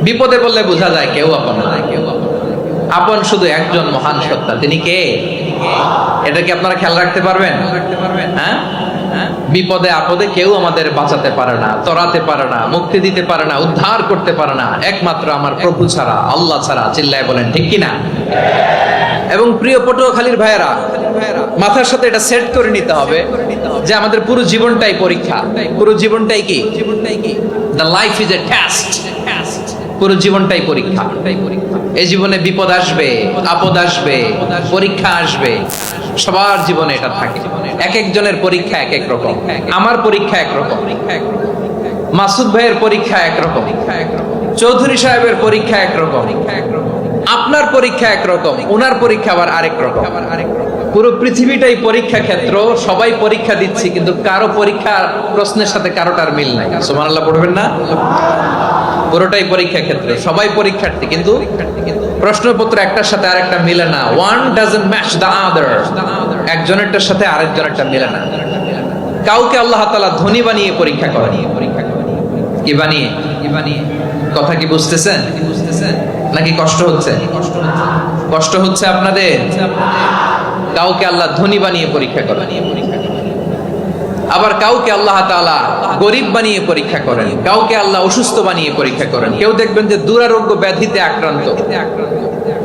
বিপদে পড়লে বোঝা যায় কেউ আপন না। আপন শুধু একজন মহান সত্তা, তিনি কে? এটা কি আপনারা খেয়াল রাখতে পারবেন? হ্যাঁ, বিপদে আপদে কেউ আমাদের বাঁচাতে পারে না, তরাতে পারে না, মুক্তি দিতে পারে না, উদ্ধার করতে পারে না, একমাত্র আমার প্রভু ছাড়া, আল্লাহ ছাড়া। চিল্লায় বলেন ঠিক কিনা? এবং প্রিয় পটুয়াখালীর ভাইয়েরা, মাথার সাথে এটা সেট করে নিতে হবে যে আমাদের পুরো জীবনটাই পরীক্ষা। পুরো জীবনটাই কি? The life is a test. পুরো জীবনটাই পরীক্ষা। এই জীবনে বিপদ আসবে, আপদ আসবে, পরীক্ষা আসবে, সবার জীবনে এটা থাকে। এক একজনের পরীক্ষা এক এক রকম। আমার পরীক্ষা এক রকম, মাসুদ ভাইয়ের পরীক্ষা এক রকম, চৌধুরী সাহেবের পরীক্ষা এক রকম, আপনার পরীক্ষা একরকম, ওনার পরীক্ষা আবার আরেক রকম। পুরো পৃথিবীটাই পরীক্ষা ক্ষেত্র, সবাই পরীক্ষা দিচ্ছি, কিন্তু কারো পরীক্ষা প্রশ্নের সাথে কারোটার মিল নাই। সুবহানাল্লাহ পড়বেন না? পুরোটাই পরীক্ষা ক্ষেত্র, সবাই পরীক্ষার্থী, কিন্তু প্রশ্নপত্র একটার সাথে আরেকটা মিলে না। One doesn't match the other. একজনেরটার সাথে আরেকজনেরটা মিলে না। কাউকে আল্লাহ তাআলা ধনী বানিয়ে পরীক্ষা করেন। কি বানিয়ে? কথা কি বুঝতেছেন নাকি কষ্ট হচ্ছে? কষ্ট হচ্ছে আপনাদের? কাউকে আল্লাহ ধনী বানিয়ে পরীক্ষা করেন, আবার কাউকে আল্লাহ তাআলা গরিব বানিয়ে পরীক্ষা করেন, কাউকে আল্লাহ অসুস্থ বানিয়ে পরীক্ষা করেন। কেউ দেখবেন যে দুরারোগ্য ব্যাধিতে আক্রান্ত,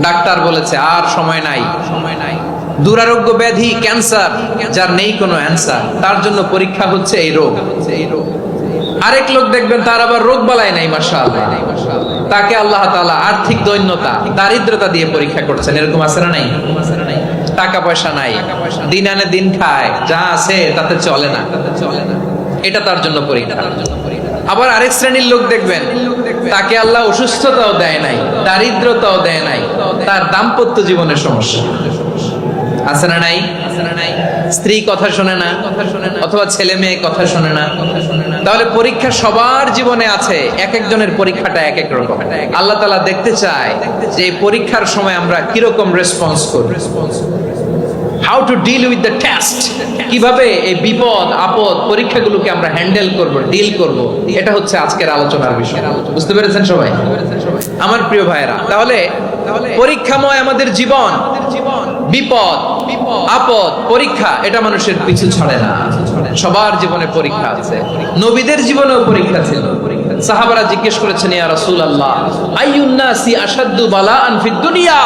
ডাক্তার বলেছে আর সময় নাই। দুরারোগ্য ব্যাধি, ক্যান্সার, যার নেই কোনো অ্যান্সার, তার জন্য পরীক্ষা হচ্ছে এই রোগ। আরেক লোক দেখবেন তার আবার রোগ বালাই নাই, মাশাআল্লাহ, তাকে আল্লাহ তাআলা আর্থিক দৈন্যতা, দারিদ্রতা দিয়ে পরীক্ষা করছেন। এরকম আছে না নাই? টাকা পয়সা নাই, দিন আনে দিন খায়, যা আছে তাতে চলে না, এটা তার জন্য পরীক্ষা। আবার আরেক শ্রেণীর লোক দেখবেন তাকে আল্লাহ অসুস্থতাও দেয় নাই, দারিদ্রতাও দেয় নাই, তার দাম্পত্য জীবনের সমস্যা আছে না নাই? স্ত্রী কথা শোনে না, অথবা ছেলে মেয়ে কথা শোনে না। তাহলে পরীক্ষা সবার জীবনে আছে, এক একজনের পরীক্ষাটা এক এক রকম। আল্লাহ তাআলা দেখতে চায় যে এই পরীক্ষার সময় আমরা কিরকম রেসপন্স করি, how to deal with the test. কিভাবে এই বিপদ আপদ পরীক্ষাগুলোকে আমরা হ্যান্ডেল করব, ডিল করব, এটা হচ্ছে আজকের আলোচনার বিষয়। বুঝতে পেরেছেন সবাই? আমার প্রিয় ভাইয়েরা, তাহলে পরীক্ষাময় আমাদের জীবন, বিপদ আপদ পরীক্ষা, এটা মানুষের পিছু ছাড়ে না। সবার জীবনে পরীক্ষা আছে। নবীদের জীবনেও পরীক্ষা ছিল। সাহাবারা জিজ্ঞেস করেছেন, ইয়া রাসূলুল্লাহ, আইয়ুন নাসি আশাদ্দু বালাআন ফিদ দুনিয়া,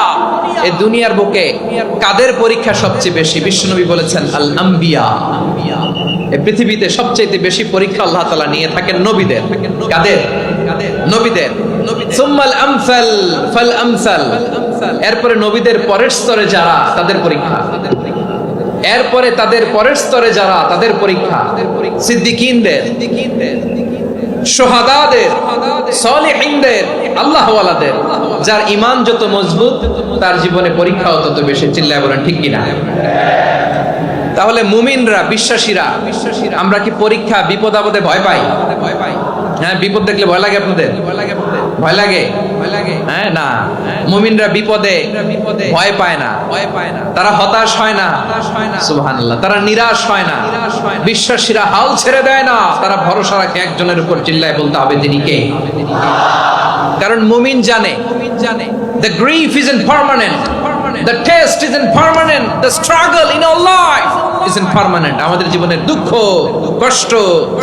এই দুনিয়ার বুকে কাদের পরীক্ষা সবচেয়ে বেশি? বিশ্বনবী বলেছেন, আল আম্বিয়া। এই পৃথিবীতে সবচেয়ে বেশি পরীক্ষা আল্লাহ তাআলা নিয়ে থাকেন নবীদের। কাদের? নবীদের। সুম্মাল আমসাল ফাল আমসাল, এরপরে নবীদের পরের স্তরে যারা, তাদের পরীক্ষা। এরপরে তাদের পরের স্তরে যারা, তাদের পরীক্ষা। সিদ্দিকীনদের, শুহাদাদের, সালিহিনদের, আল্লাহওয়ালাদের। যার ঈমান যত মজবুত, তার জীবনে পরীক্ষাও তত বেশি। চিল্লায় বলেন ঠিক কিনা? তাহলে মুমিনরা, বিশ্বাসীরা, আমরা কি পরীক্ষা বিপদ আপদে ভয় পাই? হ্যাঁ, বিপদ দেখলে ভয় লাগে আপনাদের? ভয় লাগে? হ্যাঁ, না, মুমিনরা বিপদে ভয় পায় না, তারা হতাশ হয় না। সুবহানাল্লাহ, তারা নিরাশ হয় না। বিশ্বাসীরা হাল ছেড়ে দেয় না, তারা ভরসা রাখে একজনের উপর। চিল্লায় বলতে হবে তিনি কে? কারণ মুমিন জানে the grief isn't permanent, the test isn't permanent, the struggle in our life isn't permanent. আমাদের জীবনের দুঃখ, কষ্ট,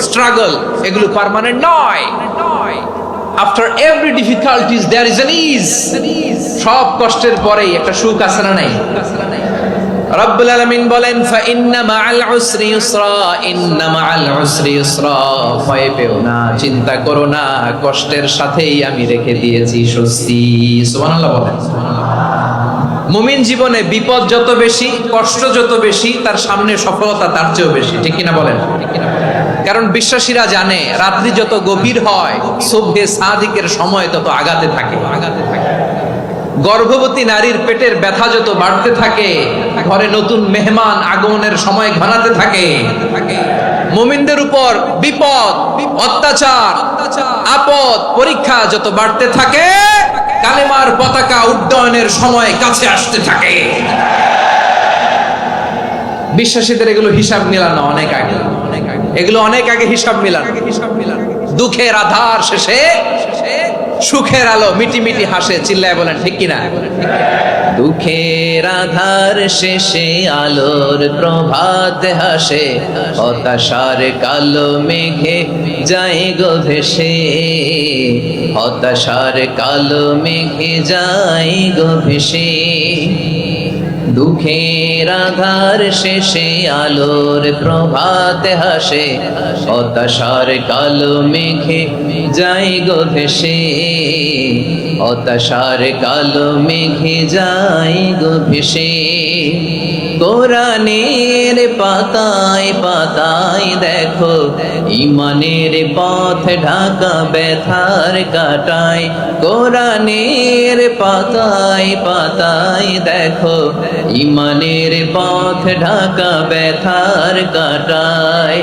স্ট্রাগল, এগুলো পার্মানেন্ট নয়। After every difficulties there is an ease. সব কষ্টের পরেই একটা সুখ আছে না নাই? রব্বুল আলামিন বলেন, ফা ইন্না মাআল উসরি ইউসরা, ইন্না মাআল উসরি ইউসরা। ভয় পেও না, চিন্তা করো না, কষ্টের সাথেই আমি রেখে দিয়েছি স্বস্তি। সুবহানাল্লাহ বলেন। মুমিন জীবনে বিপদ যত বেশি, কষ্ট যত বেশি, তার সামনে সফলতা তার চেয়েও বেশি। ঠিক কিনা বলেন? কারণ বিশ্বাসীরা জানে রাত্রি যত গভীর হয়, সুবহে সাদিকের সময় তত আগাতে থাকে। গর্ভবতী নারীর পেটের ব্যথা যত বাড়তে থাকে, ঘরে নতুন মেহমান আগমনের সময় ঘনাতে থাকে। মুমিনদের উপর বিপদ, অত্যাচার, আপদ, পরীক্ষা যত বাড়তে থাকে, কালেমার পতাকা উড্ডয়নের সময় কাছে আসতে থাকে। বিশ্বাসীদের এগুলো হিসাব মিলানো অনেক আগে, এগুলো অনেক আগে হিসাব মিলানো। দুঃখের আধার শেষে সুখের আলো, মিটি মিটি হাসে, চিল্লায় বলেন ঠিক কিনা? দুঃখের আধার শেষে আলোর প্রভাত হাসে, হতাশার কালো মেঘে যায় গো ভেসে, হতাশার কালো মেঘে যায় গো ভেসে। দুঃখের আধার শেষে আলোর প্রভাত হাসে, হতাশার কালো মেঘে যায় গো ভেসে, হতাশার কালো মেঘে যায় গো ভেসে। কোরআনের পাতায় পাতায় দেখো ঈমানের পথ ঢাকা ব্যথার কাটায়, কোরআনের পাতায় পাতায় দেখো ঈমানের পথ ঢাকা ব্যথার কাটায়।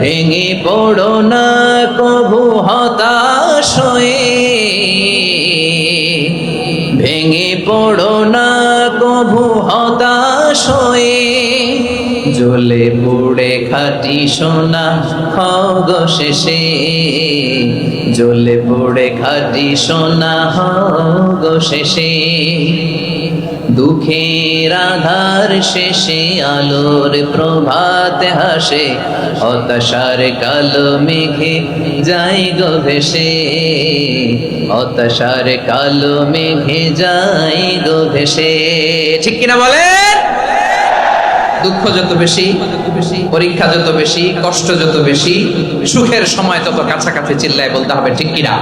ভেঙে পড়ো না কভু হতাশ হয়ে, ভেঙে পড়ো না কভু হতাশ হয়ে, জ্বলে পুড়ে খাঁটি সোনা হও গো শেষে, জ্বলে পুড়ে খাঁটি সোনা হও গো শেষে। দুঃখের আধার শেষে আলোর প্রভাত হাসে, হতাশার কালো মেঘে যায় গো ভেসে, হতাশার কালো মেঘে যায় গো ভেসে। ঠিক কিনা বলেন? দুঃখ যত বেশি, পরীক্ষা যত বেশি, কষ্ট যত বেশি, সুখের সময় তত কাছাকাছি, চিল্লায় বলতে হবে ঠিক কিনা?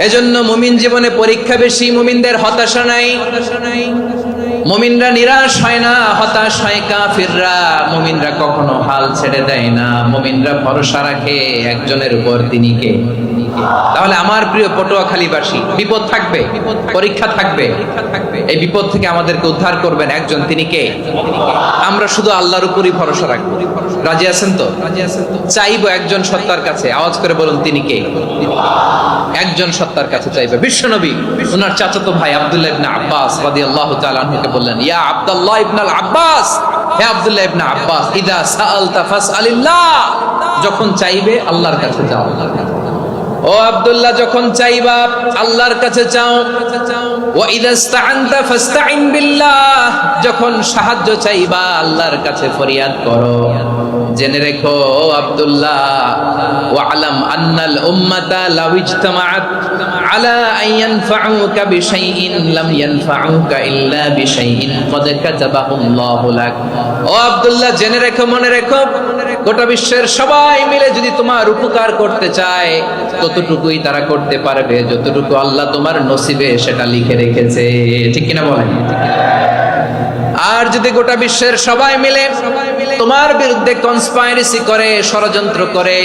এজন্য মুমিন জীবনে পরীক্ষা বেশি, মুমিনদের হতাশা নাই। মুমিনরা নিরাশ হয় না, হতাশ হয় কাফিররা। মুমিনরা কখনো হাল ছেড়ে দেয় না, মুমিনরা ভরসা রাখে একজনের উপর, তিনি কে? তাহলে আমার প্রিয় পটুয়াখালীবাসী, বিপদ থাকবে, পরীক্ষা থাকবে, এই বিপদ থেকে আমাদেরকে উদ্ধার করবেন একজন, তিনি কে? আমরা শুধু আল্লাহর উপরই ভরসা রাখবো। রাজি আছেন তো? চাইবো একজন সত্তার কাছে, আওয়াজ করে বলুন তিনি কে? একজন সত্তার কাছে চাইবে। বিশ্বনবী ওনার চাচাতো ভাই আব্দুল্লাহ ইবনে আব্বাস রাদিয়াল্লাহু তাআলা আনহুকে বললেন, ইয়া আব্দুল্লাহ ইবনুল আব্বাস, হে আব্দুল্লাহ ইবনে আব্বাস, ইদা সাআলতা ফাসআলিল্লাহ, যখন চাইবে আল্লাহর কাছে যাও। ও আব্দুল্লাহ, যখন চাইবা আল্লাহর কাছে চাও। ওয়া ইদা ইসতাআনতা ফাসতাইন বিল্লাহ, যখন সাহায্য চাইবা আল্লাহর কাছে ফরিয়াদ করো। জেনে রেখো আব্দুল্লাহ, ওয়া'লাম আন্নাল উম্মাতা লাউ ইজতামাআত আলা আন ইয়ানফাউকা বিশাইইন লাম ইয়ানফাউকা ইল্লা বিশাইইন ক্বাদ কাতাবাহুল্লাহু লাক। ও আব্দুল্লাহ, জেনে রেখো, মনে রেখো, গোটা বিশ্বের সবাই মিলে যদি তোমার উপকার করতে চায় ততটুকুই তারা করতে পারবে যতটুকু আল্লাহ তোমার নসিবে সেটা লিখে রেখেছে। ঠিক কিনা বলেন? আর যদি গোটা বিশ্বের সবাই মিলে তোমার বিরুদ্ধে কনস্পাইরেসি করে, ষড়যন্ত্র করে,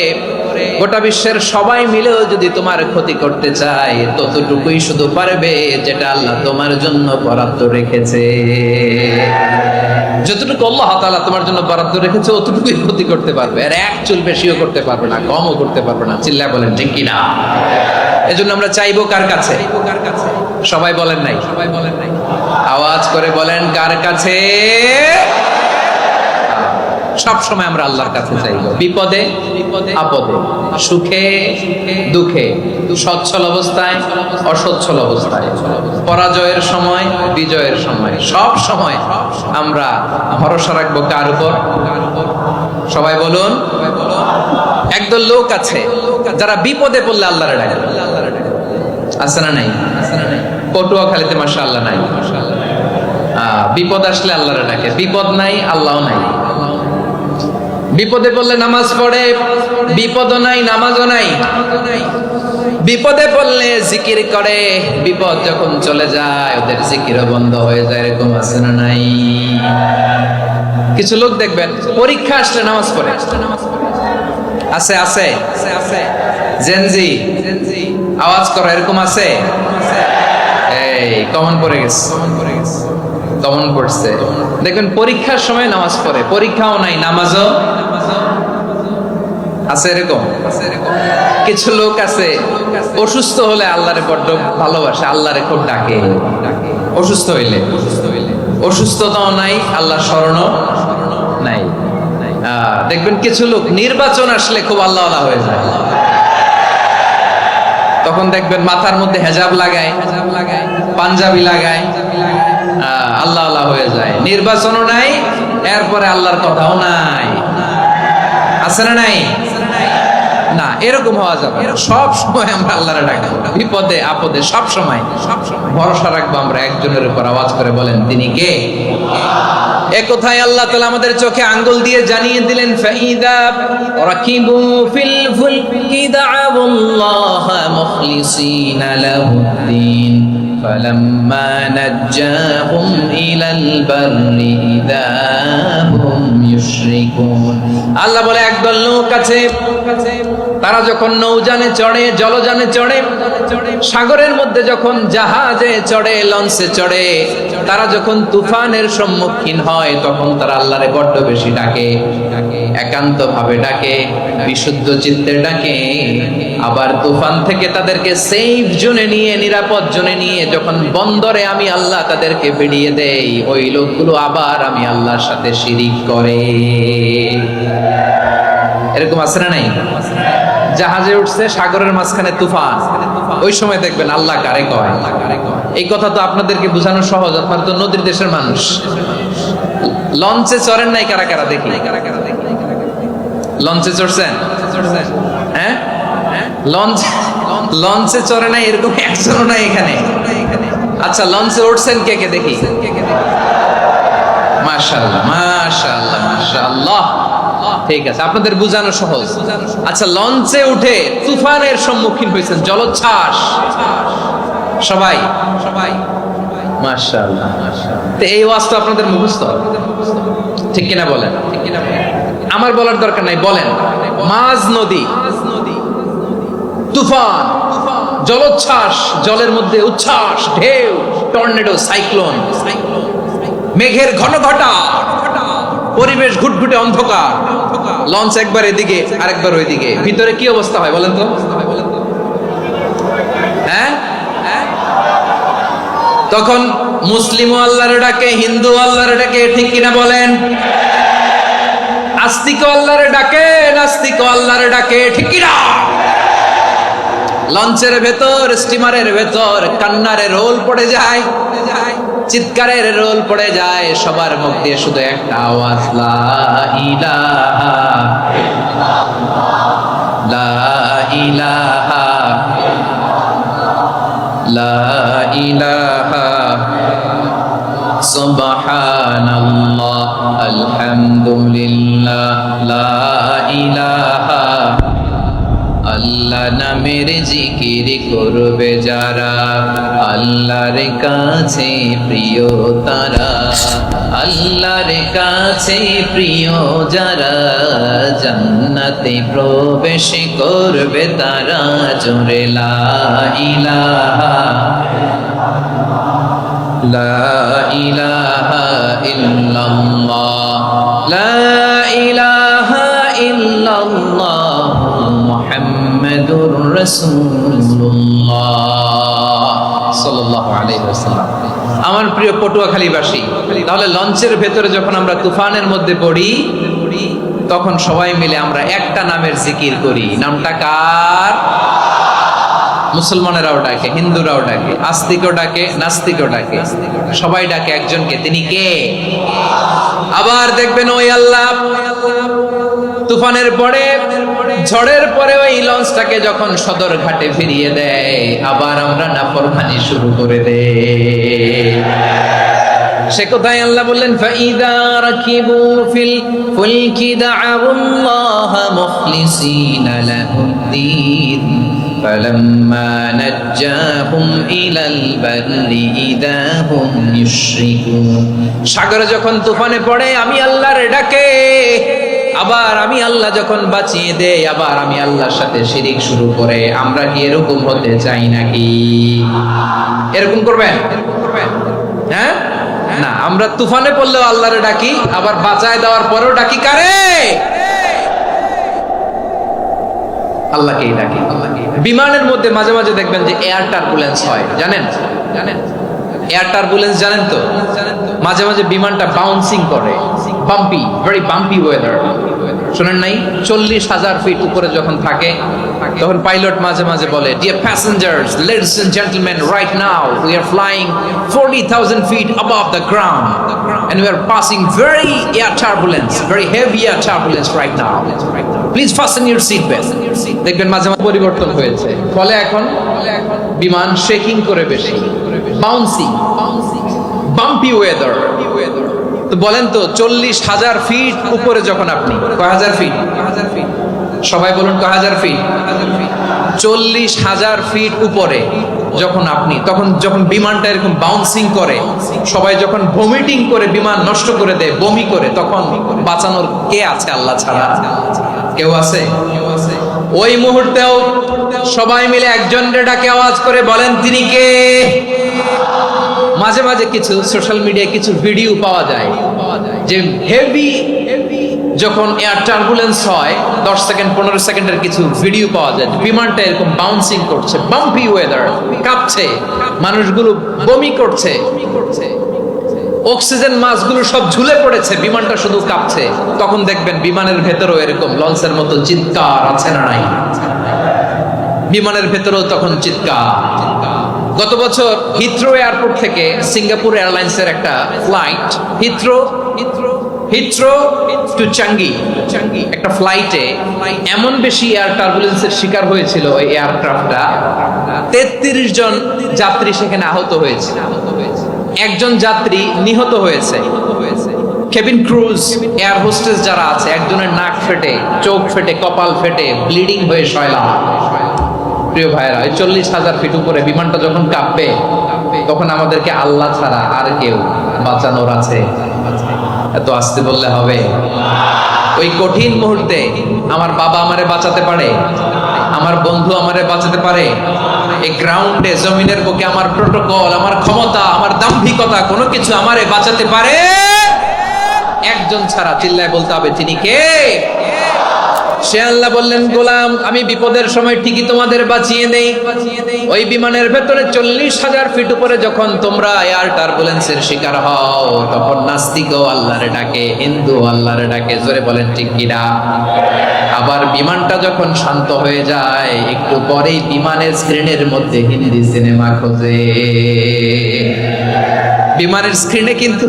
গোটা বিশ্বের সবাই মিলেও যদি তোমার ক্ষতি করতে চায় ততটুকুই শুধু পারবে যেটা আল্লাহ তোমার জন্য বরাদ্দ রেখেছে। যতটুকু আল্লাহ তাআলা তোমার জন্য বরাদ্দ রেখেছে অতটুকুই ক্ষতি করতে পারবে, আর এক চুল বেশিও করতে পারবে না, কমও করতে পারবে না। চিল্লায় বলেন ঠিক কিনা? এজন্য আমরা চাইবো কার কাছে? সবাই বলেন নাই, সবাই বলেন নাই, আওয়াজ করে বলেন কার কাছে? সব সময় আমরা আল্লাহর কাছে চাইবো, বিপদে আপদে, সুখে দুঃখে, সচ্ছল অবস্থায় অসচ্ছল অবস্থায়, পরাজয়ের সময় বিজয়ের সময়, সব সময় আমরা ভরসা রাখবো কার উপর? সবাই বলুন। একদল লোক আছে যারা বিপদে পড়লে আল্লাহরে ডাকে। আছে না নাই? পটুয়াখালীতে মাশাআল্লাহ নাই। বিপদ আসলে আল্লাহরে ডাকে, বিপদ নাই আল্লাহও নাই। বিপদে পড়লে নামাজ পড়ে, বিপদও নাই নামাজও নাই। বিপদে পড়লে জিকির করে, বিপদ যখন চলে যায় ওদের জিকিরও বন্ধ হয়ে যায়। এরকম আছে না নাই? কিছু লোক দেখবেন পরীক্ষা আসলে নামাজ পড়ে। আছে আছে আছে, জেনজি আওয়াজ করো, এরকম আছে? এই কমন পড়ে গেছে, কমন পড়ছে। দেখবেন পরীক্ষার সময় নামাজ পড়ে, পরীক্ষাও নাই নামাজও আছে। এরকম কিছু লোক আছে অসুস্থ হলে আল্লাহরে বড্ড ভালোবাসে, আল্লাহরে খুব ডাকে। অসুস্থ হইলে অসুস্থতাও নাই, আল্লাহর স্মরণও নাই। দেখবেন কিছু লোক নির্বাচন আসলে খুব আল্লাহওয়ালা হয়ে যায়। তখন দেখবেন মাথার মধ্যে হেজাব লাগায়, পাঞ্জাবি লাগায়, আল্লাহ আল্লাহ হয়ে যায়। নির্বাচনও নাই, এরপরে আল্লাহর কথাও নাই। আছে না নাই? না, এরকম হওয়া যাবে না। সব সময় আমরা আল্লাহরে ডাকবো, বিপদে আপদে সব সময় ভরসা রাখবো আমরা একজনের উপর। আওয়াজ করে বলেন, তিনি কে? এ কথায় আল্লাহ তাআলা আমাদের চোখে আঙ্গুল দিয়ে জানিয়ে দিলেন, ফাইদা রাকিবু ফিল ফুলকি দা'আবুল্লাহ মুখলিসিনা লাহুদ্দিন ফালাম্মা নাজ্জাহুম ইলাল বাররি ইযা হুম ইউশরিকুন। আল্লাহ বলে, একদল লোক আছে, তারা যখন নৌযানে চড়ে, জলযানে চড়ে, সাগরের মধ্যে যখন জাহাজে চড়ে, লঞ্চে চড়ে, তারা যখন তুফানের সম্মুখীন হয়, তখন তারা আল্লাহরে বড্ড বেশি ডাকে, একান্ত ভাবে ডাকে, বিশুদ্ধ চিত্তে ডাকে। আবার তুফান থেকে তাদেরকে সেফ জোনে নিয়ে, নিরাপদ জোনে নিয়ে যখন বন্দরে আমি আল্লাহ তাদেরকে বেরিয়ে দেই, ওই লোকগুলো আবার আমি আল্লাহর সাথে শিরিক করে। এরকম আছে না নাই? জাহাজে উঠছে, সাগরের মাঝখানে তুফান, ওই সময় দেখবেন আল্লাহ কারে কয়। এই কথা তো আপনাদেরকে বোঝানো সহজ, আপনারা তো নদীর দেশের মানুষ। লঞ্চে চড়েন নাই কারা কারা? দেখি, লঞ্চে চড়ছেন? হ্যাঁ, লঞ্চে চড়ে নাই এরকম একজনও নাই এখানে। আচ্ছা, লঞ্চে উঠছেন কে কে? দেখি। মাশাআল্লাহ, মাশাআল্লাহ, মাশাআল্লাহ। ঠিক আছে, আপনাদের বোঝানো সহজ। আচ্ছা, লঞ্চে উঠে তুফানের সম্মুখীন হয়েছেন, জলোচ্ছ্বাস, সবাই সবাই মাশাআল্লাহ। তো এই ওয়াজ তো আপনাদের মুখস্থ, ঠিক কিনা বলেন? আমার বলার দরকার নাই, বলেন। মাঝ নদী, তুফান, জলোচ্ছ্বাস, জলের মধ্যে উচ্ছ্বাস, ঢেউ, টর্নেডো, সাইক্লোন, মেঘের ঘনঘটা, পরিবেশ ঘুটঘুটে অন্ধকার, লঞ্চ একবার এদিকে আরেকবার ওইদিকে, ভিতরে কি অবস্থা হয় বলেন তো? হ্যাঁ, তখন মুসলিম আল্লাহর ডাকে, হিন্দু আল্লাহর ডাকে, ঠিক কিনা বলেন? আস্তিক আল্লাহর ডাকে, নাস্তিক আল্লাহর ডাকে, ঠিক কিনা? লঞ্চের ভেতর, স্টিমারের ভেতর কান্নারে রোল পড়ে যায়, চিৎকারের রোল পড়ে যায়, সবার মুখ দিয়ে শুধু একটা আওয়াজ, লা ইলাহা লা ইলাহা লা ইলাহা সুবহানাল্লাহ আলহামদুলিল্লাহ লা ইলাহা। আল্লাহ নামের জিকির করবে যারা, আল্লাহর কাছে প্রিয় তারা, আল্লাহর কাছে প্রিয় যারা, জান্নাতে প্রবেশ করবে তারা, জোরে লা ইলাহা লা ইলাহা ইল্লাল্লাহ লা ইলাহা ইল্লাল্লাহ মুহাম্মাদুর রাসূলুল্লাহ সাল্লাল্লাহু আলাইহি ওয়াসাল্লাম। আমার প্রিয় পটুয়াখালীবাসী, তাহলে লঞ্চের ভেতরে যখন আমরা তুফানের মধ্যে পড়ি, তখন সবাই মিলে আমরা একটা নামের জিকির করি। নামটা কার? মুসলমানেরাও ডাকে, হিন্দুরাও ডাকে, আস্তিকও ডাকে, নাস্তিকও ডাকে, সবাই ডাকে একজনকে, তিনি কে? আবার দেখবেন ওই আল্লাহ তুফানের পরে, ঝড়ের পরে ওই লঞ্চটাকে যখন সদর ঘাটে ফিরিয়ে দেয়, আবার আমরা নাফরমানি শুরু করে দেই। সে কোথায় আল্লাহ বললেন, ফাইদা রাকিবু ফিল ফুলকি দা'আবুল্লাহ মুখলিসিনা লাহুদ্দিন ফালাম্মা নাজ্জাহুম ইলাল বাররি ইযা হুম ইউশরিকুন। সাগরে যখন তুফানে পড়ে আমি আল্লাহর ডাকে, আবার আমি আল্লাহ যখন বাঁচিয়ে দেই, আবার আমি আল্লাহর সাথে শিরিক শুরু করে। আমরা কি এরকম হতে চাই নাকি? এরকম করবেন? হ্যাঁ না, আমরা তুফানে পড়লেও আল্লাহরে ডাকি, আবার বাঁচায় দেওয়ার পরেও ডাকি কারে? আল্লাহকেই ডাকি। বিমানের মধ্যে মাঝে মাঝে দেখবেন যে এয়ার টার্বুলেন্স হয়, জানেন? এয়ার টার্বুলেন্স জানেন তো? মাঝে মাঝে বিমানটা বাউন্সিং করে, বাম্পি, ভেরি বাম্পি ওয়েদার। শোনেন নাই 40,000 ফিট উপরে যখন থাকে তখন পাইলট মাঝে মাঝে বলে, dear passengers, ladies and gentleman, right now we are flying 40,000 feet above the ground and we are passing very air turbulence, very heavy air turbulence right now. Please fasten your seat belt. দেখবেন মাঝে মাঝে পরিবর্তন হয়েছে, ফলে এখন বিমান shaking করে বেশি, বাউন্সিং, বাম্পি ওয়েদার। তো বলেন তো 40,000 ফিট উপরে যখন আপনি, কয় হাজার ফিট, সবাই বলুন কয় হাজার ফিট, 40,000 ফিট উপরে যখন আপনি, তখন যখন বিমানটা এরকম বাউন্সিং করে, সবাই যখন ভমিটিং করে বিমান নষ্ট করে দেয়, বমি করে, তখন বাঁচানোর কে আছে আল্লাহ ছাড়া? কেউ আছে? ওই মুহূর্তেও সবাই মিলে একজনের ডাকে আওয়াজ করে বলেন তিনি কে? মাঝে মাঝে কিছু সোশ্যাল মিডিয়ায় কিছু ভিডিও পাওয়া যায় যে হেভি যখন এয়ার টার্বুলেন্স হয় 10 সেকেন্ড 15 সেকেন্ডের কিছু ভিডিও পাওয়া যায়, বিমানটা এরকম বাউন্সিং করছে, বাম্পি ওয়েদার, কাঁপছে, মানুষগুলো বমি করছে, অক্সিজেন মাসগুলো সব ঝুলে পড়েছে, বিমানটা শুধু কাঁপছে। তখন দেখবেন বিমানের ভেতরেও এরকম লঞ্চের মতো চিৎকার আছে না নাই? বিমানের ভেতরেও তখন চিৎকার। গত বছর হিথ্রো এয়ারপোর্ট থেকে সিঙ্গাপুর এয়ারলাইন্সের একটা ফ্লাইট, হিথ্রো টু চাঙ্গি, একটা ফ্লাইটে এমন বেশি এয়ার টার্বুলেন্সের শিকার হয়েছিল ওই এয়ারক্রাফটটা, 33 জন যাত্রী সেখানে আহত হয়েছে, একজন যাত্রী নিহত হয়েছে। কেবিন ক্রুজ, এয়ার হোস্টেস যারা আছে, একজনের নাক ফেটে, চোখ ফেটে, কপাল ফেটে, ব্লিডিং হয়ে শয়লা। প্রিয় ভাইরা, 40,000 ফিট উপরে বিমানটা যখন কাঁপবে, তখন আমাদেরকে আল্লাহ ছাড়া আর কেউ বাঁচানোর আছে? এত আসতে বললে হবে? ওই কঠিন মুহূর্তে আমার বাবা আমারে বাঁচাতে পারে, আমার বন্ধু আমারে বাঁচাতে পারে। এই গ্রাউন্ডে, জমিনের বুকে আমার প্রোটোকল, আমার ক্ষমতা, আমার দাম্ভিকতা, কোনো কিছু আমারে বাঁচাতে পারে একজন ছাড়া। চিল্লায় বলতে হবে তিনি কে? সে আল্লাহ বললেন, গোলাম আমি বিপদের সময় ঠিকই তোমাদের বাঁচিয়ে নেই। ওই বিমানের ভেতরে 40,000 ফিট উপরে যখন তোমরা এয়ার টার্বুলেন্সের শিকার হও, তখন নাস্তিকও আল্লাহরে ডাকে, হিন্দু আল্লাহরে ডাকে, জোরে বলেন ঠিক কিনা? আবার বিমানটা যখন শান্ত হয়ে যায়, একটু পরেই বিমানের স্ক্রিনের মধ্যে হিন্দি সিনেমা খোঁজে। বিমানের স্ক্রিনে কিন্তু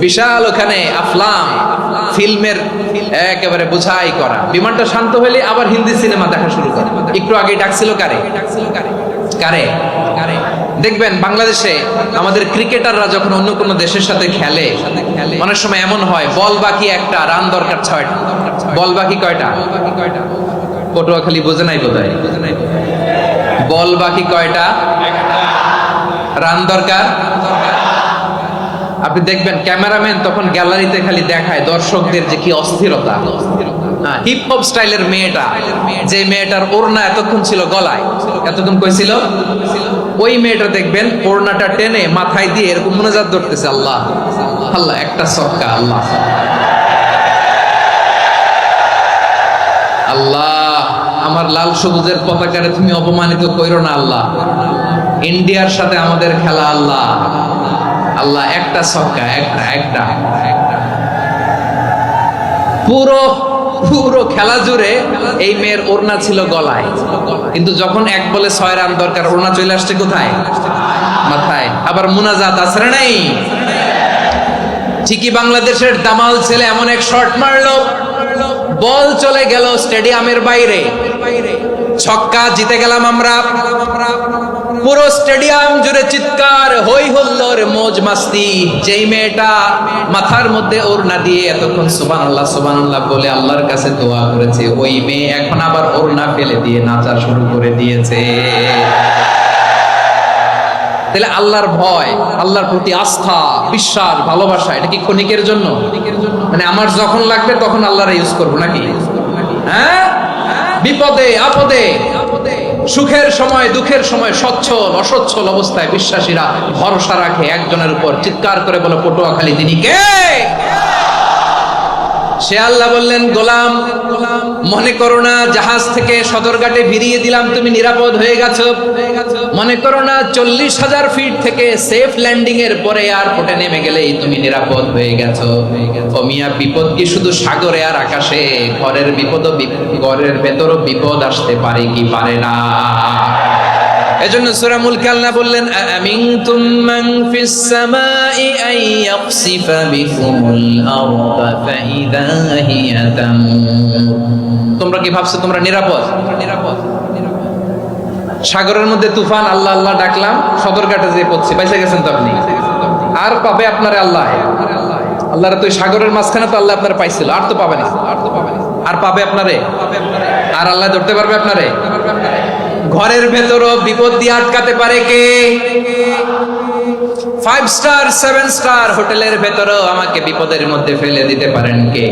বিশাল ওখানে আফলাম, ফিল্মের একেবারে বোঝাই করা। বিমানটা শান্ত হলে আবার হিন্দি সিনেমা দেখা শুরু করে। একটু আগে ডাকছিল কারে? কারে? দেখবেন বাংলাদেশে আমাদের ক্রিকেটাররা যখন অন্য কোনো দেশের সাথে খেলে, অনেক সময় এমন হয় বল বাকি একটা, রান দরকার 6টা। বল বাকি কয়টা? পটুয়াখালী বোঝে নাই বোধহয়। বল বাকি কয়টা? রান দরকার। আপনি দেখবেন ক্যামেরাম্যান তখন গ্যালারিতে খালি দেখায় দর্শকদের যে কি অস্থিরতা। হিপ হপ স্টাইলের মেয়েটা, যে মেয়েটার ওড়না এতক্ষণ ছিল গলায়, এতক্ষণ কই ছিল, ওই মেয়েটা দেখবেন ওড়নাটা টেনে মাথায় দিয়ে এরকম মুনাজাত ধরতেছে, আল্লাহ আল্লাহ, একটা সক্কা, আল্লাহ আল্লাহ, আমার লাল সবুজের পতাকারে তুমি অপমানিত কইরো না আল্লাহ, ইন্ডিয়ার সাথে আমাদের খেলা আল্লাহ আল্লাহ, একটা ছক্কা, একটা পুরো খেলা জুড়ে এই মেয়ের ওড়না ছিল গলায়, কিন্তু যখন 1 বলে 6 রান দরকার, ওড়না চলে আসছে কোথায়? মাথায়। আবার মুনাজাত আছে নাই? ঠিকই বাংলাদেশের দামাল ছেলে এমন এক শট মারলো, বল চলে গেল স্টেডিয়ামের বাইরে, ছক্কা, জিতে গেলাম আমরা। পুরো স্টেডিয়াম জুড়ে চিৎকার, হই হুল্লোড়, মौज মাস্তি। যেই মেয়েটা মাথার মধ্যে ওড়না দিয়ে এতক্ষণ সুবহানাল্লাহ সুবহানাল্লাহ বলে আল্লাহর কাছে দোয়া করেছে, ওই মেয়ে এখন আবার ওড়না ফেলে দিয়ে নাচা শুরু করে দিয়েছে। তাহলে আল্লাহর ভয়, আল্লাহর প্রতি আস্থা, বিশ্বাস, ভালোবাসা, এটা কি ক্ষণিকের জন্য? মানে আমার যখন লাগবে তখন আল্লাহর ইউজ করবো নাকি? হ্যাঁ, বিপদে আপদে, সুখের সময় দুঃখের সময়, সচ্ছল অসচ্ছল অবস্থায় বিশ্বাসীরা ভরসা রাখে একজনের উপর। চিৎকার করে বলে পটুয়াখালী তিনি কে? সে আল্লাহ বললেন, গোলাম মনে করো না জাহাজ থেকে সদরঘাটে ভিড়িয়ে দিলাম, তুমি নিরাপদ হয়ে গেছো। মনে করো না 40,000 ফিট থেকে সেফ ল্যান্ডিং এর পরে এয়ারপোর্টে নেমে গেলেই তুমি নিরাপদ হয়ে গেছো। ও মিয়া, বিপদ কি শুধু সাগরে আর আকাশে? ঘরের ঘরের ভেতরও বিপদ আসতে পারে কি পারে না? এজন্য সূরা মুলক আল্লাহ বললেন, আমিনতুম মান ফিস সামাই আন ইয়াখসিফা বিকুমুল আরদা ফাইদা হিয়া তামুর। তোমরা কি ভাবছো তোমরা নিরাপদ? সাগরের মধ্যে তুফান, আল্লাহ আল্লাহ ডাকলাম, সদরঘাটে যে পড়ছে, বাইসা গেছেন তো আপনি। আর পাবে আপনারে আল্লাহ? আল্লাহর তো সাগরের মাঝখানে তো আল্লাহ আপনার পাইছিল, আর তো পাবে না। আর পাবে আপনারে? আর আল্লাহ ধরতে পারবে আপনারে? ঘরের ভেতরও বিপদ দিয়ে আটকাতে পারে কে? 5 স্টার 7 স্টার হোটেলের ভেতরও আমাকে বিপদের মধ্যে ফেলে দিতে পারেন কে?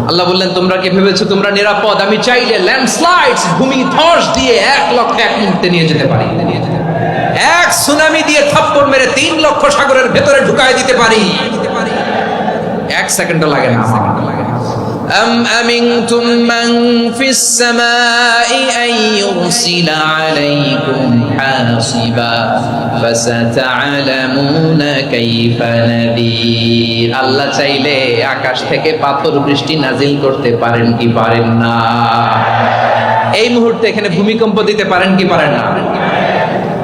আল্লাহ বললেন, তোমরা কি ভেবেছো তোমরা নিরাপদ? আমি চাইলে ল্যান্ডস্লাইডস, ভূমি ধস দিয়ে 1 লক্ষ এক মুহূর্তে নিয়ে যেতে পারি। এক সুনামি দিয়ে থাপ্পড় মেরে 3 লক্ষ সাগরের ভেতরে ঢুকায় দিতে পারি। 1 সেকেন্ডও লাগে না আমার। أم أمنتم من في السماء أن يرسل عليكم حاصبا فستعلمون كيف نذير। আল্লাহ চাইলে আকাশ থেকে পাথর বৃষ্টি নাজিল করতে পারেন কি পারেন না? এই মুহূর্তে এখানে ভূমিকম্প দিতে পারেন কি পারেন না?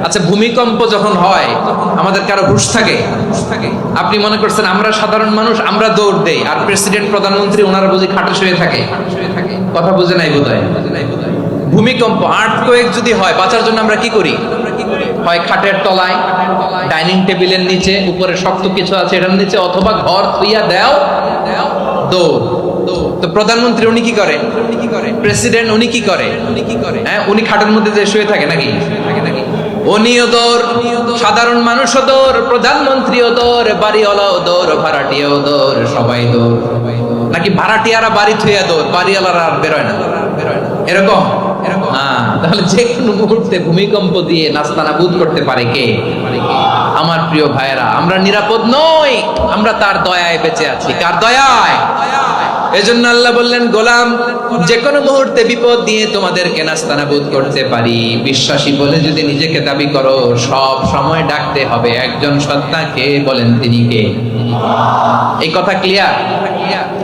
আচ্ছা, ভূমিকম্প যখন হয় আমাদের কারো হুঁশ থাকে? আপনি মনে করছেন আমরা সাধারণ মানুষ, আমরা দৌড় দেই, আর প্রেসিডেন্ট প্রধানমন্ত্রী ওনারা বুঝি খাটে শুয়ে থাকে? কথা বুঝে নাই বোধহয়। ভূমিকম্প, আর্থকোয়েক যদি হয়, বাঁচার জন্য আমরা কি করি? হয় খাটের তলায়, ডাইনিং টেবিলের নিচে, উপরে শক্ত কিছু আছে এটার নিচে, অথবা ঘর থুইয়া দাও দৌড়। তো প্রধানমন্ত্রী উনি কি করে? প্রেসিডেন্ট উনি কি করে? হ্যাঁ, উনি খাটের মধ্যে যে শুয়ে থাকে নাকি? উনিও দৌড়, সাধারণ মানুষও দৌড়, প্রধানমন্ত্রীও দৌড়, বাড়িওয়ালাও দৌড়, ভাড়াটিয়াও দৌড়, সবাই দৌড়। নাকি ভাড়াটিয়ারা বাড়ি থুইয়া দৌড়, বাড়িওয়ালারা আর বেরোয় না? এরকম? হ্যাঁ। তাহলে যে কোনো মুহূর্তে ভূমিকম্প দিয়ে নাস্তানাবুদ করতে পারে কে? আমার প্রিয় ভাইয়েরা, আমরা নিরাপদ নই, আমরা তার দয়ায় বেঁচে আছি। কার দয়ায়? এজন্য আল্লাহ বললেন, গোলাম যে কোনো মুহূর্তে বিপদ দিয়ে তোমাদেরকে নাস্তানাবুদ করতে পারি। বিশ্বাসী বলে যদি নিজেকে দাবি করো, সব সময় ডাকতে হবে একজন সত্তাকে। বলেন তিনি কে? এই কথা ক্লিয়ার?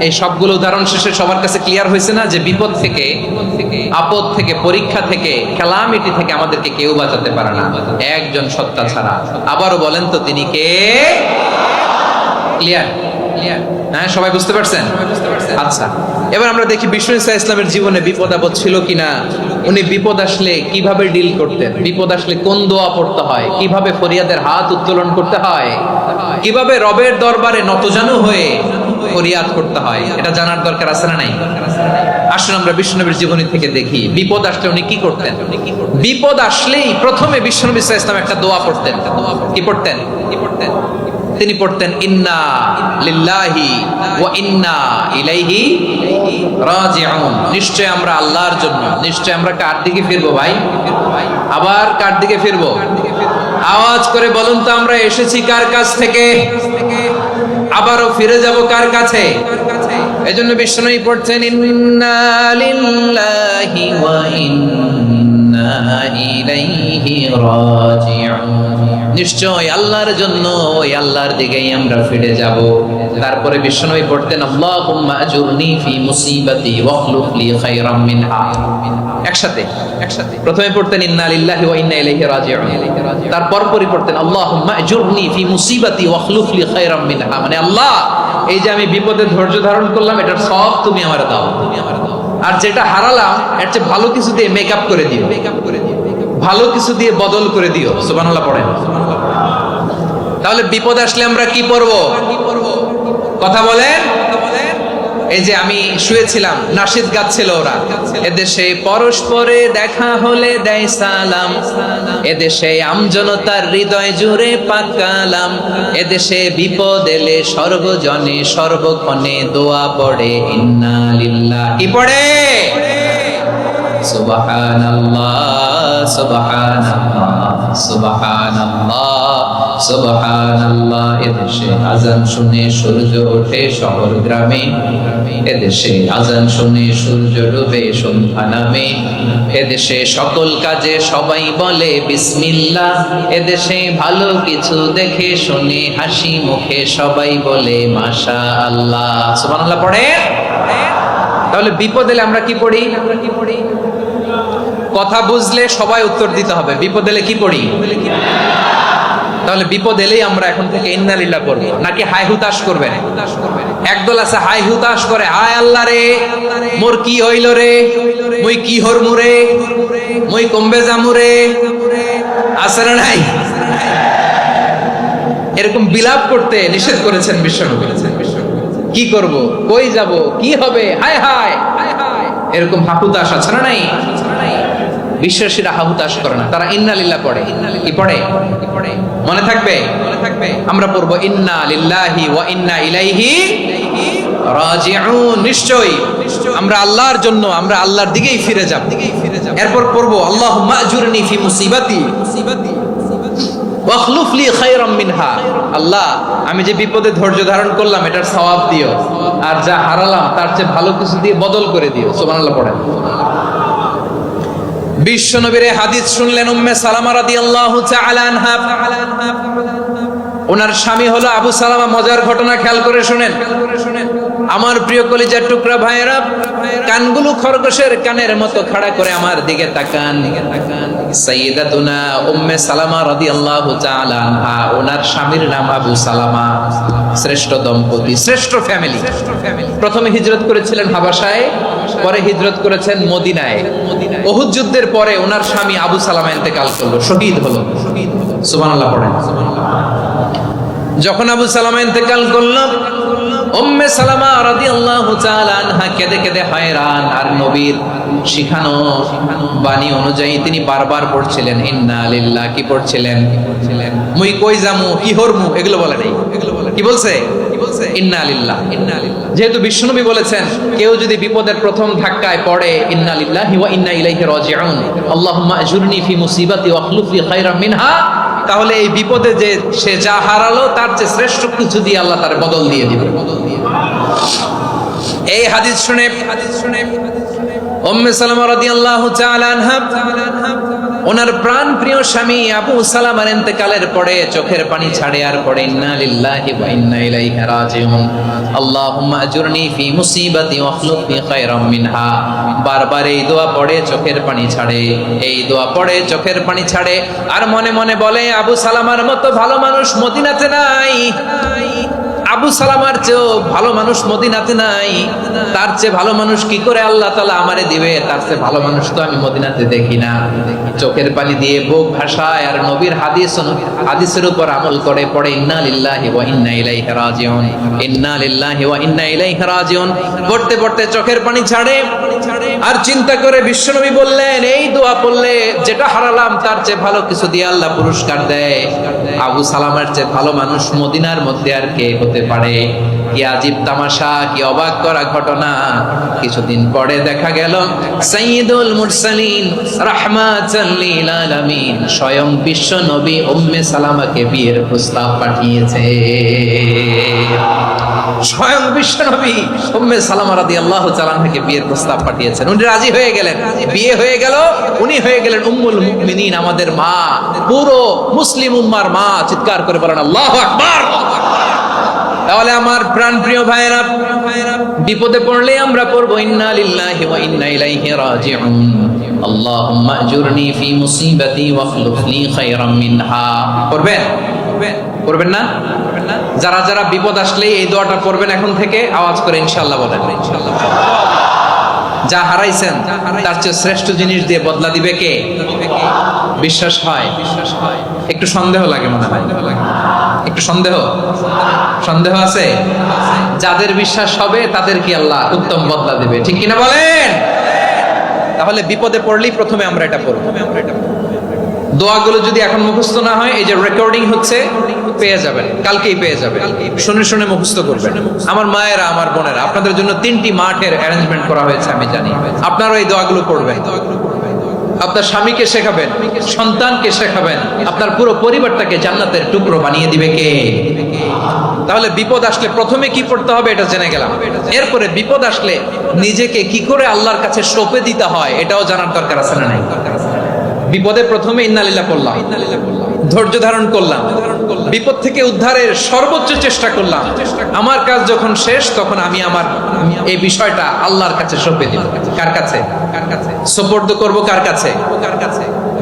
এই সবগুলো উদাহরণ শেষে সবার কাছে ক্লিয়ার হয়েছে না যে বিপদ থেকে, আপদ থেকে, পরীক্ষা থেকে, ক্যালামিটি থেকে আমাদেরকে কেউ বাঁচাতে পারে না একজন সত্তা ছাড়া। আবারও বলেন তো তিনি কে? ক্লিয়ার? হ্যাঁ, সবাই বুঝতে পারছেন? আচ্ছা, এবার আমরা দেখি বিষ্ণু ইসা ইসলামের জীবনে বিপদ আপদ ছিল কিনা। উনি বিপদ আসলে কিভাবে ডিল করতেন, বিপদ আসলে কোন দোয়া পড়তে হয়, কিভাবে ফরিয়াদের হাত উত্তোলন করতে হয়, কিভাবে রবের দরবারে নতজানু হয়ে ফরিয়াদ করতে হয়, এটা জানার দরকার আছে না নাই? আসুন আমরা বিশ্বনবীর জীবনী থেকে দেখি বিপদ আসলে উনি কি করতেন। বিপদ আসলেই প্রথমে বিশ্বনবী ইসা ইসলাম একটা দোয়া পড়তেন। কি পড়তেন? তিনি পড়তেন, ইন্না লিল্লাহি ওয়া ইন্না ইলাইহি রাজিউন। নিশ্চয় আমরা আল্লাহর জন্য, নিশ্চয় আমরা কার দিকে ফিরবো ভাই? আবার কার দিকে ফিরবো? আওয়াজ করে বলুন তো, আমরা এসেছি কার কাছ থেকে? আবারও ফিরে যাব কার কাছে? এজন্য বিষ্ণুই পড়ছেন, ইন্না লিল্লাহি ওয়া ইন্না ইলাইহি রাজিউন। নিশ্চয় আল্লাহর জন্য, ওই আল্লাহর দিকেই আমরা ফিরে যাব। তারপরে বিশ্বনবী পড়তেন, আল্লাহুম্মা আজুরনি ফি মুসিবাতি ওয়াখলুফ লি খায়রাম মিনহা। একসাথে প্রথমে পড়তেন ইন্না লিল্লাহি ওয়া ইন্না ইলাইহি রাজিউন, তারপর পড়তেন আল্লাহুম্মা আজুরনি ফি মুসিবাতি ওয়াখলুফ লি খায়রাম মিনহা। মানে আল্লাহ, এই যে আমি বিপদে ধৈর্য ধারণ করলাম, এটার সব তুমি আমারে দাও, আর যেটা হারালাম এর চেয়ে ভালো কিছু দিয়ে মেকআপ করে দিও, ভালো কিছু দিয়ে বদল করে দিও। সুবহানাল্লাহ পড়েন। তাহলে বিপদ আসলে আমরা কি পড়বো? কথা বলেন। এই যে আমি শুয়েছিলাম, নাশিদ গাচ্ছিল ওরা, এদেশে পরস্পরে দেখা হলে দেয় সালাম, এদেশে আমজনতার হৃদয় জুড়ে পাকালাম, এদেশে বিপদ এলে সর্বজনে সর্বক্ষণে দোয়া পড়ে ইন্না লিল্লাহি। কি পড়ে? সুবহানাল্লাহ সুবহানাল্লাহ সুবহানাল্লাহ সুবহানাল্লাহ। এদেশে আজান শুনে সূর্য ওঠে শহর গ্রামে, এদেশে আজান শুনে সূর্য ডুবে সন্ধ্যা নামে, এদেশে সকল কাজে সবাই বলে বিসমিল্লাহ, এদেশে ভালো কিছু দেখে শুনে হাসি মুখে সবাই বলে মাশাআল্লাহ। সুবহানাল্লাহ পড়ে। তাহলে বিপদ এলে আমরা কি পড়ি? কথা বুঝলে সবাই উত্তর দিতে হবে। বিপদ এলে কি পড়ি? তাহলে বিপদ এলেই আমরা এখন থেকে ইন্না লিল্লাহ পড়ব, নাকি হাই হুতাশ করবেন? একদল আছে হাই হুতাশ করে, হায় আল্লাহ রে মোর কি হইল রে, মুই কি হরমু রে, মুই কমবে জামু রে, আছে না নাই? এরকম বিলাপ করতে নিষেধ করেছেন বিশ্বনবী। কি করব, কই যাব, কি হবে, হায় হায় এরকম হাহুতাশ আছে না নাই? বিশ্বাসীরা হাহুতাশ করে না, তারা ইন্না লিল্লাহ পড়ে। কি পড়ে? মনে থাকবে? আমরা পড়বো ইন্না লিল্লাহি ওয়া ইন্না ইলাইহি রাজিউন। নিশ্চয়ই আমরা আল্লাহর জন্য, আমরা আল্লাহর দিকেই ফিরে যাব। এরপর পড়বো আল্লাহুম্মা আজুরনি ফি মুসিবাতি ওয়াখলুফ লি খায়রাম মিনহা। আল্লাহ, আমি যে বিপদে ধৈর্য ধারণ করলাম এটার সওয়াব দিও, আর যা হারালাম তার চেয়ে ভালো কিছু দিয়ে বদল করে দিও। সুবহানাল্লাহ পড়েন। বিশ্বনবীর হাদিস শুনলেন উম্মে সালামা রাদিয়াল্লাহু তাআলা আনহা। ওনার স্বামী হলো আবু সালামা। মজার ঘটনা খেয়াল করে শুনেন আমার প্রিয় কলিজার টুকরা ভাইয়েরা। কানগুলো খরগোশের কানের মতো খাড়া করে আমার দিকে তাকান। সাইয়্যিদাতুনা উম্মে সালামা রাদিয়াল্লাহু তাআলা আনহা, ওনার স্বামীর নাম আবু সালামা। শ্রেষ্ঠ দম্পতি, শ্রেষ্ঠ ফ্যামিলি। প্রথমে হিজরত করেছিলেন হাবাসায়, পরে হিজরত করেছেন মদিনায়। উহুদ যুদ্ধের পরে ওনার স্বামী আবু সালামা ইন্তেকাল করলো, শহীদ হলো। সুবহানাল্লাহ পড়েন। যখন আবু সালামা ইন্তেকাল করলো, উম্মে সালামা রাদিয়াল্লাহু তাআলা আনহা কেঁদে কেঁদে হয়রান। আর নবীর শিখানো বাণী অনুযায়ী তিনি বারবার পড়ছিলেন ইন্না লিল্লাহ। কি পড়ছিলেন? মুই কই যামু, কি হরমু, এগুলো বলে নাই। কি বলছে? ইন্না লিল্লাহ। যেহেতু বিশ্বনবী বলেছেন কেউ যদি বিপদের প্রথম ধাক্কায় পড়ে ইন্না লিল্লাহি ওয়া ইন্না ইলাইহি রাজিউন, আল্লাহুম্মা আজুরনি ফি মুসিবাতি ওয়াখলুফ লি খায়রাম মিনহা, তাহলে এই বিপদে যে সে যা হারালো তার চেয়ে শ্রেষ্ঠ কিছু দিয়ে আল্লাহ তার বদল দিয়ে দিবে। এই হাদিস শুনে উম্মে সালামা রাদিয়াল্লাহু তাআলা আনহা ওনার প্রাণ প্রিয় স্বামী আবু সালামার ইন্তেকালের পরে চোখের পানি ছাড়ে আর পড়ে ইন্না লিল্লাহি ওয়া ইন্না ইলাইহি রাজিউন, আল্লাহুম্মা আজুরনি ফি মুসিবাতি ওয়াখলুফ লি খায়রাম মিনহা। বারবার এই দোয়া পড়ে চোখের পানি ছাড়ে, এই দোয়া পড়ে চোখের পানি ছাড়ে, আর মনে মনে বলে আবু সালামার মতো ভালো মানুষ মদিনাতে নাই, আবু সালামার চেয়েও ভালো মানুষ মদিনাতে নাই, তার চেয়ে ভালো মানুষ কি করে আল্লাহ তাআলা আমারে দিবে, তার চেয়ে ভালো মানুষ তো আমি মদিনাতে দেখি না। চোখের পানি দিয়ে বুক ভাসায় আর নবীর হাদিসের উপর আমল করে পড়ে ইন্না লিল্লাহি ওয়া ইন্না ইলাইহি রাজিউন, ইন্না লিল্লাহি ওয়া ইন্না ইলাইহি রাজিউন। পড়তে পড়তে চোখের পানি ছাড়ে আর চিন্তা করে বিশ্বনবী বললেন এই দোয়া পড়লে যেটা হারালাম তার চেয়ে ভালো কিছু দিয়ে আল্লাহ পুরস্কার দেয়। আবু সালামার চেয়ে ভালো মানুষ মদিনার মধ্যে আর কে হতে পারে? কি আজীব তামাশা, কি অবাক করা ঘটনা। কিছুদিন পরে দেখা গেল সাইয়্যিদুল মুরসালিন রাহমাতাল লিল আলামিন স্বয়ং বিশ্ব নবী উম্মে সালামাকে বিয়ের প্রস্তাব পাঠিয়েছে। স্বয়ং বিশ্ব নবী উম্মে সালামা রাদিয়াল্লাহু তাআলা আনহাকে বিয়ের প্রস্তাব পাঠিয়েছেন। উনি রাজি হয়ে গেলেন, বিয়ে হয়ে গেল, উনি হয়ে গেলেন উম্মুল মুমিনিন, আমাদের মা, পুরো মুসলিম উম্মার মা। চিৎকার করে বলেন আল্লাহু আকবার। তাহলে আমার প্রাণ প্রিয় ভাইয়েরা, বিপদে পড়লে আমরা পড়বো ইন্না লিল্লাহি ওয়া ইন্না ইলাইহি রাজিউন, আল্লাহুম্মা আজুরনি ফি মুসিবাতি ওয়াখলুফ লি খায়রাম মিনহা। পড়বেন? পড়বেন না? যারা যারা বিপদ আসলে এই দোয়াটা পড়বেন এখন থেকে আওয়াজ করে ইনশাআল্লাহ বলেন। ইনশাআল্লাহ। যা হারাইছেন তার চেয়ে শ্রেষ্ঠ জিনিস দিয়ে বদলা দিবে কে? বিশ্বাস হয়? একটু সন্দেহ লাগে মনে হয়, একটু সন্দেহ আছে? যাদের বিশ্বাস হবে তাদের কি আল্লাহ উত্তম বদলা দেবে, ঠিক কিনা বলেন? তাহলে বিপদে পড়লেই প্রথমে আমরা এটা পড়ব। দোয়াগুলো যদি এখন মুখস্থ না হয়, এই যে রেকর্ডিং হচ্ছে পেয়ে যাবেন, কালকেই পেয়ে যাবেন। শুনে শুনে মুখস্থ করবেন। আমার মায়েরা, আমার বোনেরা, আপনাদের জন্য 3টি মাঠের অ্যারেঞ্জমেন্ট করা হয়েছে আমি জানি। আপনারা এই দোয়াগুলো পড়বেন। আপনার স্বামীকে শেখাবেন, সন্তানকে শেখাবেন, আপনার পুরো পরিবারটাকে জান্নাতের টুকরো বানিয়ে দিবে কে? তাহলে বিপদ আসলে প্রথমে কি পড়তে হবে এটা জেনে গেলাম। এরপরে বিপদ আসলে নিজেকে কি করে আল্লাহর কাছে সঁপে দিতে হয় এটাও জানার দরকার আছে না নাই? বিপদে প্রথমে ইন্নালিল্লাহ করলাম, ধৈর্য ধারণ করলাম, বিপদ থেকে উদ্ধারের সর্বোচ্চ চেষ্টা করলাম। আমার কাজ যখন শেষ তখন আমি আমার এই বিষয়টা আল্লাহর কাছে সঁপে দিই। কার কাছে? সুপর্দ করব কার কাছে?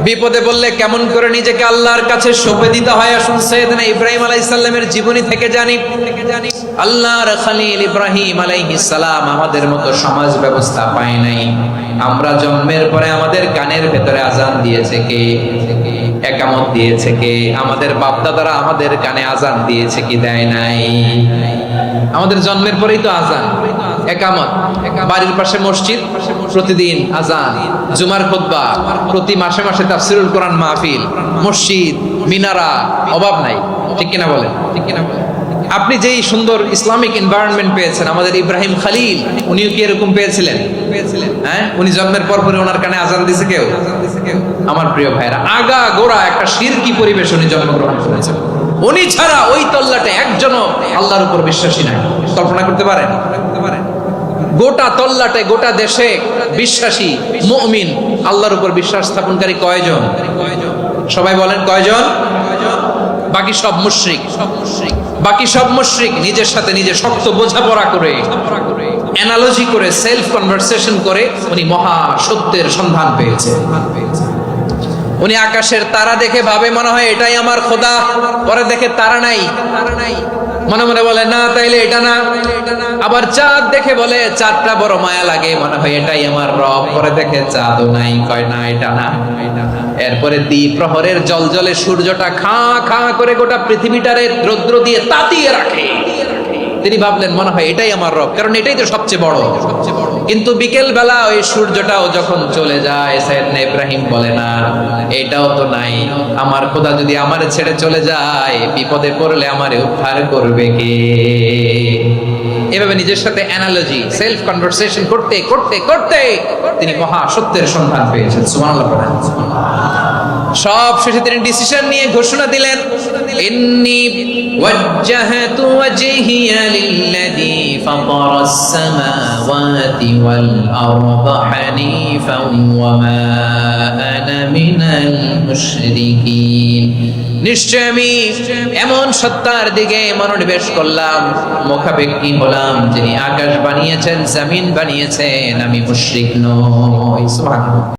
বিপদে বললে কেমন করে নিজেকে আল্লাহর কাছে সঁপে দিতে হয় আসুন সাইয়েদনা ইব্রাহিম আলাইহিস সালামের জীবনী থেকে জানি। আল্লাহর খলিল ইব্রাহিম আলাইহিস সালাম আমাদের মতো সমাজ ব্যবস্থা পায় নাই। আমরা জন্মের পরে আমাদের কানের ভেতরে আজান দিয়েছে কে? একামত দিয়েছে কে? আমাদের বাপ দাদারা আমাদের কানে আজান দিয়েছে কি দেয় নাই? আমাদের জন্মের পরেই তো আজান, একামত, বাড়ির পাশে মসজিদ, প্রতিদিন আজান, জুমার খুতবা, প্রতি মাসে মাসে তাফসিরুল কোরআন মাহফিল, মসজিদ, মিনারা, অভাব নাই। ঠিক কিনা বলেন? ঠিক কিনা বলেন? আপনি যেই সুন্দর ইসলামিক এনভায়রনমেন্ট পেয়েছেন, আমাদের ইব্রাহিম খলিল উনিও কি এরকম পেয়েছিলেন? হ্যাঁ, উনি জন্মের পর পরে ওনার কানে আজান দিয়েছে কেউ? আমার প্রিয় ভাইরা, আগা গোড়া একটা শিরকি পরিবেশ উনি জন্মগ্রহণ করেছেন। উনি ছাড়া ওই তল্লাটে একজনও আল্লাহর উপর বিশ্বাসী নাই। কল্পনা করতে পারেন? গোটা তল্লাটে, গোটা দেশে বিশ্বাসী মুমিন, আল্লাহর উপর বিশ্বাস স্থাপনকারী কয়জন? সবাই বলেন কয়জন? বাকি সব মুশরিক। বাকি সব মুশরিক নিজের সাথে নিজে শক্ত বোঝাপড়া করে, অ্যানালজি করে, সেলফ কনভারসেশন করে উনি মহা সত্যের সন্ধান পেয়েছে। উনি আকাশের তারা দেখে ভাবে মনে হয় এটাই আমার খোদা, পরে দেখে তারা নাই, মনে মনে বলে না তাইলে এটা না। আবার চাঁদ দেখে বলে চাঁদটা বড় মায়া লাগে, মনে হয় এটাই আমার রব, পরে দেখে চাঁদও নাই, কয় না এটা না। এরপরে দ্বীপ প্রহরের জলজলে সূর্যটা খাঁ খাঁ করে গোটা পৃথিবীটারে রৌদ্র দিয়ে তাতিয়ে রাখে। তিনি ভাবলেন মনে হয় এটাই আমার রব, কারণ এটাই তো সবচেয়ে বড়। কিন্তু বিকেল বেলা ওই সূর্যটাও যখন চলে যায়, সাইয়েদনা ইব্রাহিম বলে না এটাও তো নাই, আমার খোদা যদি আমারে ছেড়ে চলে যায়, বিপদে পড়লে আমারে উদ্ধার করবে কে? এভাবে নিজের সাথে অ্যানালজি, সেলফ কনভারসেশন করতে করতে করতে তিনি মহা সত্যের সন্ধান পেয়েছেন। সুবহানাল্লাহ পড়েন। সব শেষে তিনি ডিসিশন নিয়ে ঘোষণা দিলেন, ইন্নী ওয়াজ্জাহাতু ওয়াজহিয়া লিল্লাযী ফাতারাস সামাওয়াতি ওয়াল আরদা হানিফান ওয়া মা আনা মিনাল মুশরিকিন। নিশ্চয় আমি এমন সত্তার দিকে মনোনিবেশ করলাম, মুখাপেক্ষী হলাম, যিনি আকাশ বানিয়েছেন, জমিন বানিয়েছেন, আমি মুশরিক নই। সুবহানাল্লাহ।